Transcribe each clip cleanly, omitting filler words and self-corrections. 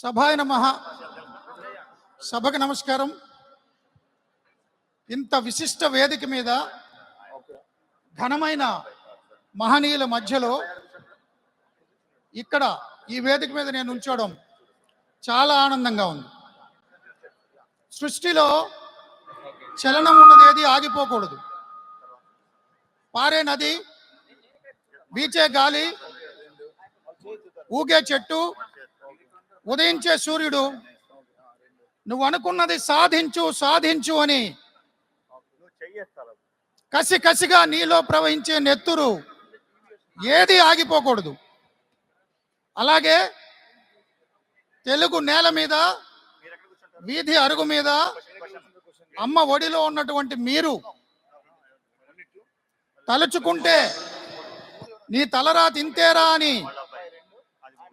సభాయ నమః. సభకు నమస్కారం. ఇంత విశిష్ట వేదిక మీద ఘనమైన మహనీయుల మధ్యలో ఇక్కడ ఈ వేదిక మీద నేను ఉంచడం చాలా ఆనందంగా ఉంది. సృష్టిలో చలనం ఉన్నది ఏది ఆగిపోకూడదు. పారే నది, వీచే గాలి, ఊగే చెట్టు, ఉదయించే సూర్యుడు నువ్వు అనుకున్నది సాధించు సాధించు అని కసి కసిగా నీలో ప్రవహించే నెత్తురు ఏది ఆగిపోకూడదు. అలాగే తెలుగు నేల మీద, వీధి అరుగు మీద, అమ్మ ఒడిలో ఉన్నటువంటి మీరు తలుచుకుంటే నీ తలరా తింతేరా అని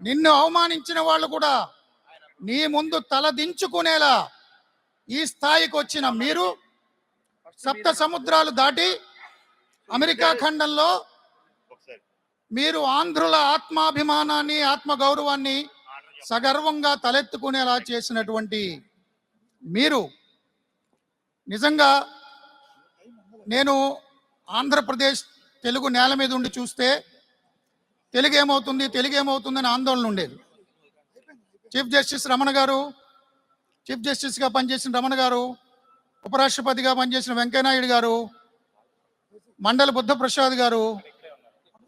నిన్ను అవమానించిన వాళ్ళు కూడా నీ ముందు తల దించుకునేలా ఈ స్థాయికి వచ్చిన మీరు సప్త సముద్రాలు దాటి అమెరికా ఖండంలో మీరు ఆంధ్రుల ఆత్మాభిమానాన్ని, ఆత్మగౌరవాన్ని సగర్వంగా తలెత్తుకునేలా చేసినటువంటి మీరు నిజంగా నేను ఆంధ్రప్రదేశ్ తెలుగు నేల మీద ఉండి చూస్తే తెలుగు ఏమవుతుందని ఆందోళన ఉండేది. చీఫ్ జస్టిస్ రమణ గారు, చీఫ్ జస్టిస్గా పనిచేసిన రమణ గారు, ఉపరాష్ట్రపతిగా పనిచేసిన వెంకయ్యనాయుడు గారు, మండలి బుద్ధప్రసాద్ గారు,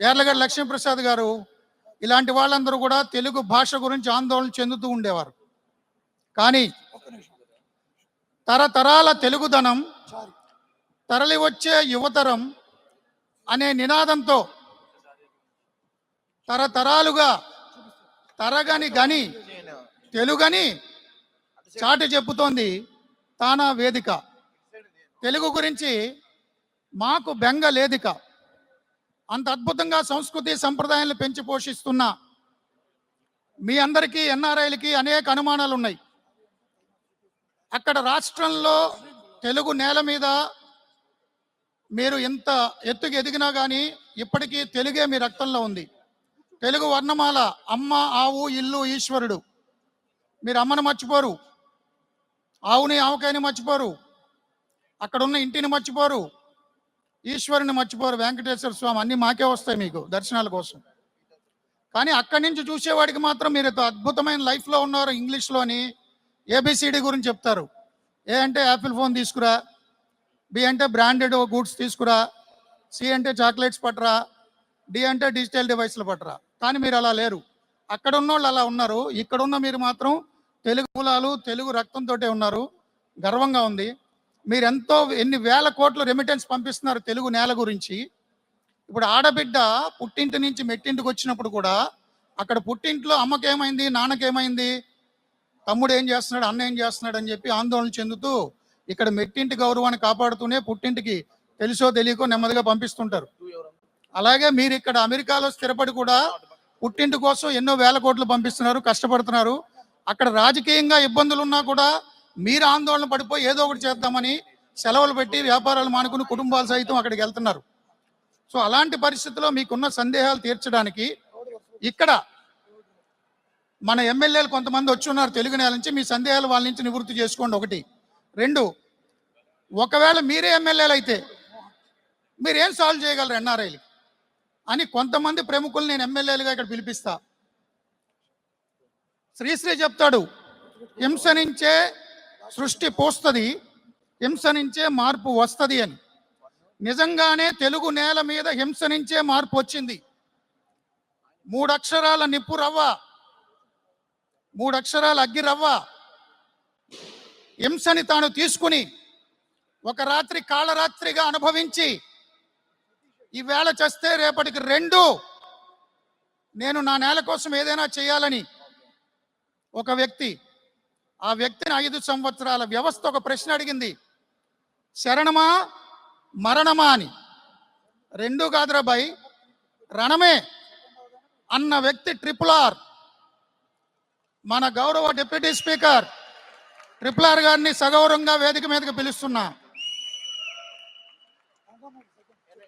యార్లగడ్డ లక్ష్మీప్రసాద్ గారు, ఇలాంటి వాళ్ళందరూ కూడా తెలుగు భాష గురించి ఆందోళన చెందుతూ ఉండేవారు. కానీ తరతరాల తెలుగుదనం, తరలి వచ్చే యువతరం అనే నినాదంతో తరతరాలుగా తరగని గని తెలుగని చాటి చెప్పుతోంది తానా వేదిక. తెలుగు గురించి మాకు బెంగ లేదిక. అంత అద్భుతంగా సంస్కృతి సంప్రదాయాలను పెంచి పోషిస్తున్న మీ అందరికీ, ఎన్ఆర్ఐలకి అనేక అనుమానాలు ఉన్నాయి. అక్కడ రాష్ట్రంలో తెలుగు నేల మీద మీరు ఎంత ఎత్తుకు ఎదిగినా కానీ ఇప్పటికీ తెలుగే మీ రక్తంలో ఉంది. తెలుగు వర్ణమాల అమ్మ, ఆవు, ఇల్లు, ఈశ్వరుడు. మీరు అమ్మను మర్చిపోరు, ఆవుని ఆవకాయని మర్చిపోరు, అక్కడున్న ఇంటిని మర్చిపోరు, ఈశ్వరుని మర్చిపోరు. వెంకటేశ్వర స్వామి అన్నీ మాకే వస్తాయి మీకు దర్శనాల కోసం. కానీ అక్కడి నుంచి చూసేవాడికి మాత్రం మీరు అద్భుతమైన లైఫ్లో ఉన్నారు. ఇంగ్లీష్లోని ఏబిసిడి గురించి చెప్తారు. ఏ అంటే యాపిల్ ఫోన్ తీసుకురా, బి అంటే బ్రాండెడ్ గూడ్స్ తీసుకురా, సి అంటే చాక్లెట్స్ పట్టరా, డి అంటే డిజిటల్ డివైస్లు పట్టరా. కానీ మీరు అలా లేరు. అక్కడ ఉన్నోళ్ళు అలా ఉన్నారు. ఇక్కడున్న మీరు మాత్రం తెలుగు మూలాలు, తెలుగు రక్తంతో ఉన్నారు. గర్వంగా ఉంది. మీరు ఎన్ని వేల కోట్ల రెమిటెన్స్ పంపిస్తున్నారు తెలుగు నేల గురించి. ఇప్పుడు ఆడబిడ్డ పుట్టింటి నుంచి మెట్టింటికి వచ్చినప్పుడు కూడా అక్కడ పుట్టింట్లో అమ్మకేమైంది, నాన్నకేమైంది, తమ్ముడు ఏం చేస్తున్నాడు, అన్న ఏం చేస్తున్నాడు అని చెప్పి ఆందోళన చెందుతూ ఇక్కడ మెట్టింటి గౌరవాన్ని కాపాడుతూనే పుట్టింటికి తెలుసో తెలియకో నెమ్మదిగా పంపిస్తుంటారు. అలాగే మీరు ఇక్కడ అమెరికాలో స్థిరపడి కూడా పుట్టింటి కోసం ఎన్నో వేల కోట్లు పంపిస్తున్నారు, కష్టపడుతున్నారు. అక్కడ రాజకీయంగా ఇబ్బందులు ఉన్నా కూడా మీరు ఆందోళన పడిపోయి ఏదో ఒకటి చేద్దామని సెలవులు పెట్టి వ్యాపారాలు మానుకుని కుటుంబాలు సైతం అక్కడికి వెళ్తున్నారు. సో అలాంటి పరిస్థితుల్లో మీకున్న సందేహాలు తీర్చడానికి ఇక్కడ మన ఎమ్మెల్యేలు కొంతమంది వచ్చి ఉన్నారు తెలుగు నేల నుంచి. మీ సందేహాలు వాళ్ళ నుంచి నివృత్తి చేసుకోండి. ఒకటి. రెండు, ఒకవేళ మీరే ఎమ్మెల్యేలు అయితే మీరేం సాల్వ్ చేయగలరు ఎన్ఆర్ఐలు అని కొంతమంది ప్రముఖులు నేను ఎమ్మెల్యేలుగా ఇక్కడ పిలిపిస్తా. శ్రీశ్రీ చెప్తాడు, హింస నుంచే సృష్టి పోస్తుంది, హింస నుంచే మార్పు వస్తుంది అని. నిజంగానే తెలుగు నేల మీద హింస నుంచే మార్పు వచ్చింది. 3 అక్షరాల నిప్పు రవ్వ, 3 అక్షరాల అగ్గి రవ్వ హింసని తాను తీసుకుని ఒక రాత్రి కాళరాత్రిగా అనుభవించి ఈవేళ చేస్తే రేపటికి 2 నేను నా నేల కోసం ఏదైనా చేయాలని ఒక వ్యక్తి, ఆ వ్యక్తిని 5 సంవత్సరాల వ్యవస్థ ఒక ప్రశ్న అడిగింది, శరణమా మరణమా అని. 2 కాదురా బాయ్, రణమే అన్న వ్యక్తి RRR, మన గౌరవ డిప్యూటీ స్పీకర్ RRR గారిని సగౌరవంగా వేదిక మీదకి పిలుస్తున్నా.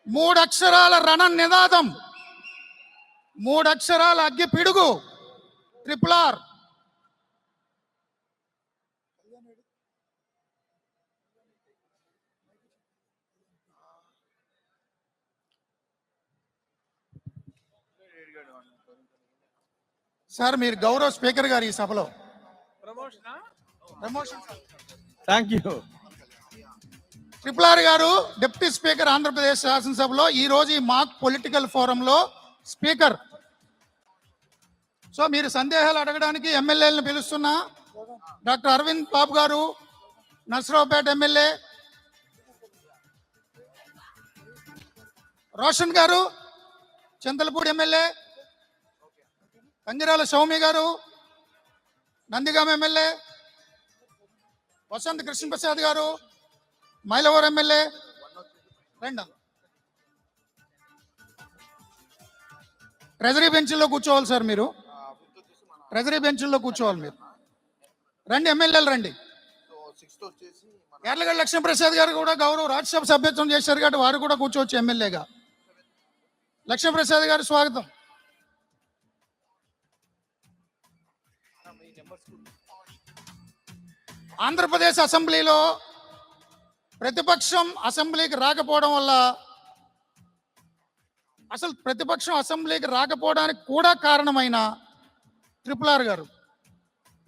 3 అక్షరాల రణ నినాదం, 3 అక్షరాల అగ్గి పిడుగు RRR. సార్ మీరు గౌరవ స్పీకర్ గారు ఈ సభలో. Thank you. ట్రిపుల్ ఆర్ గారు డిప్యూటీ స్పీకర్ ఆంధ్రప్రదేశ్ శాసనసభలో ఈ రోజు ఈ మాక్ పొలిటికల్ ఫోరంలో స్పీకర్. సో మీరు సందేహాలు అడగడానికి ఎమ్మెల్యేలను పిలుస్తున్నా. డాక్టర్ అరవింద్ బాబు గారు నర్సరావుపేట ఎమ్మెల్యే, రోషన్ గారు చింతలపూడి ఎమ్మెల్యే, కంగిరాల సౌమి గారు నందిగామ ఎమ్మెల్యే, వసంత్ కృష్ణప్రసాద్ గారు మైలవరం ఎమ్మెల్యే. రెండు ట్రెజరీ బెంచ్లో కూర్చోవాలి సార్, మీరు ట్రెజరీ బెంచ్లో కూర్చోవాలి మీరు. రండి ఎమ్మెల్యేలు రండి. యార్లగడ్డ లక్ష్మీప్రసాద్ గారు కూడా గౌరవ రాజ్యసభ సభ్యత్వం చేశారు కాబట్టి వారు కూడా కూర్చోవచ్చు ఎమ్మెల్యేగా. లక్ష్మీప్రసాద్ గారు స్వాగతం. ఆంధ్రప్రదేశ్ అసెంబ్లీలో ప్రతిపక్షం అసెంబ్లీకి రాకపోవడం వల్ల, అసలు ప్రతిపక్షం అసెంబ్లీకి రాకపోవడానికి కూడా కారణమైన ట్రిపుల్ ఆర్ గారు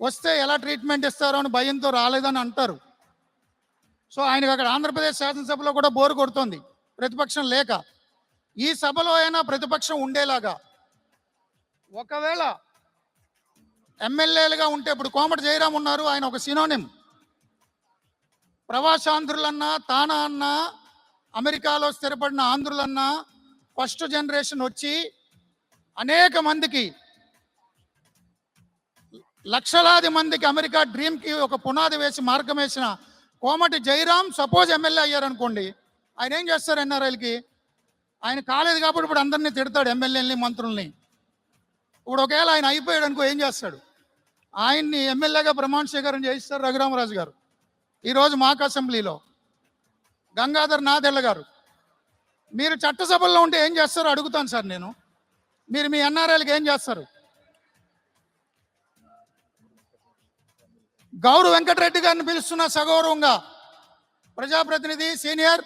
వస్తే ఎలా ట్రీట్మెంట్ ఇస్తారో అని భయంతో రాలేదని అంటారు. సో ఆయనకు అక్కడ ఆంధ్రప్రదేశ్ శాసనసభలో కూడా బోరు కొడుతోంది ప్రతిపక్షం లేక. ఈ సభలో అయినా ప్రతిపక్షం ఉండేలాగా, ఒకవేళ ఎమ్మెల్యేలుగా ఉంటే, ఇప్పుడు కోమటి జయరాం ఉన్నారు, ఆయన ఒక సినోనిమ్. ప్రవాసాంధ్రులన్నా, తానా అన్నా, అమెరికాలో స్థిరపడిన ఆంధ్రులన్నా, ఫస్ట్ జనరేషన్ వచ్చి అనేక మందికి, లక్షలాది మందికి అమెరికా డ్రీమ్కి ఒక పునాది వేసి మార్గం వేసిన కోమటి జయరాం సపోజ్ ఎమ్మెల్యే అయ్యారనుకోండి, ఆయన ఏం చేస్తారు? ఎన్ఆర్ఐలకి ఆయన కాలేదు కాబట్టి ఇప్పుడు అందరినీ తిడతాడు, ఎమ్మెల్యేలని మంత్రుల్ని. ఇప్పుడు ఒకవేళ ఆయన అయిపోయాడు అనుకో, ఏం చేస్తాడు? ఆయన్ని ఎమ్మెల్యేగా ప్రమాణ స్వీకారం చేయిస్తారు రఘురామరాజు గారు. ఈరోజు మాకు అసెంబ్లీలో గంగాధర్ నాదెళ్ల గారు. మీరు చట్టసభల్లో ఉంటే ఏం చేస్తారో అడుగుతాను సార్ నేను. మీరు మీ ఎన్ఆర్ఐలకి ఏం చేస్తారు? గౌరవ్ వెంకటరెడ్డి గారిని పిలుస్తున్న సగౌరవంగా, ప్రజాప్రతినిధి సీనియర్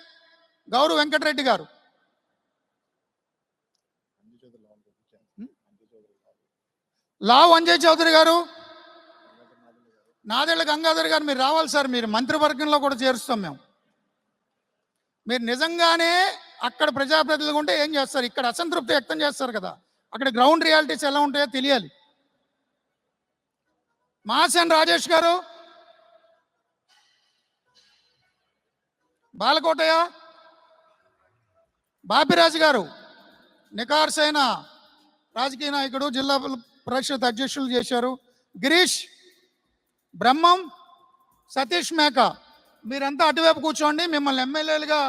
గౌరవ్ వెంకటరెడ్డి గారు. లావు అంజయ్ చౌదరి గారు, నాదెళ్ల గంగాధర్ గారు, మీరు రావాలి సార్. మీరు మంత్రివర్గంలో కూడా చేరుస్తాం మేము. మీరు నిజంగానే అక్కడ ప్రజాప్రతినిధులు ఉంటే ఏం చేస్తారు? ఇక్కడ అసంతృప్తి వ్యక్తం చేస్తారు కదా, అక్కడ గ్రౌండ్ రియాలిటీస్ ఎలా ఉంటాయో తెలియాలి. మాసన్ రాజేష్ గారు, బాలకోటయ్య, బాపిరాజు గారు నికార్సైన రాజకీయ నాయకుడు, జిల్లా పరిషత్ అధ్యక్షులు చేశారు. గిరీష్, బ్రహ్మం, సతీష్ మేక, మీరంతా అటువైపు కూర్చోండి. మిమ్మల్ని ఎమ్మెల్యేలుగా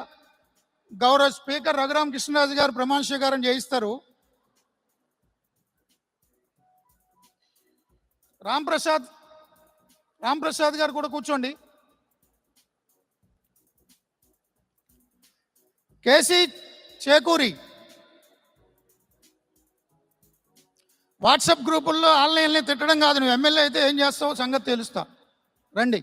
గౌరవ స్పీకర్ రఘురామ కృష్ణరాజు గారు ప్రమాణ స్వీకారం చేయిస్తారు. రాంప్రసాద్ గారు కూడా కూర్చోండి. కేసీ చేకూరి, వాట్సాప్ గ్రూపుల్లో ఆన్లైన్లో తిట్టడం కాదు, నువ్వు ఎమ్మెల్యే అయితే ఏం చేస్తావో సంగతి తెలుస్తా. రండి.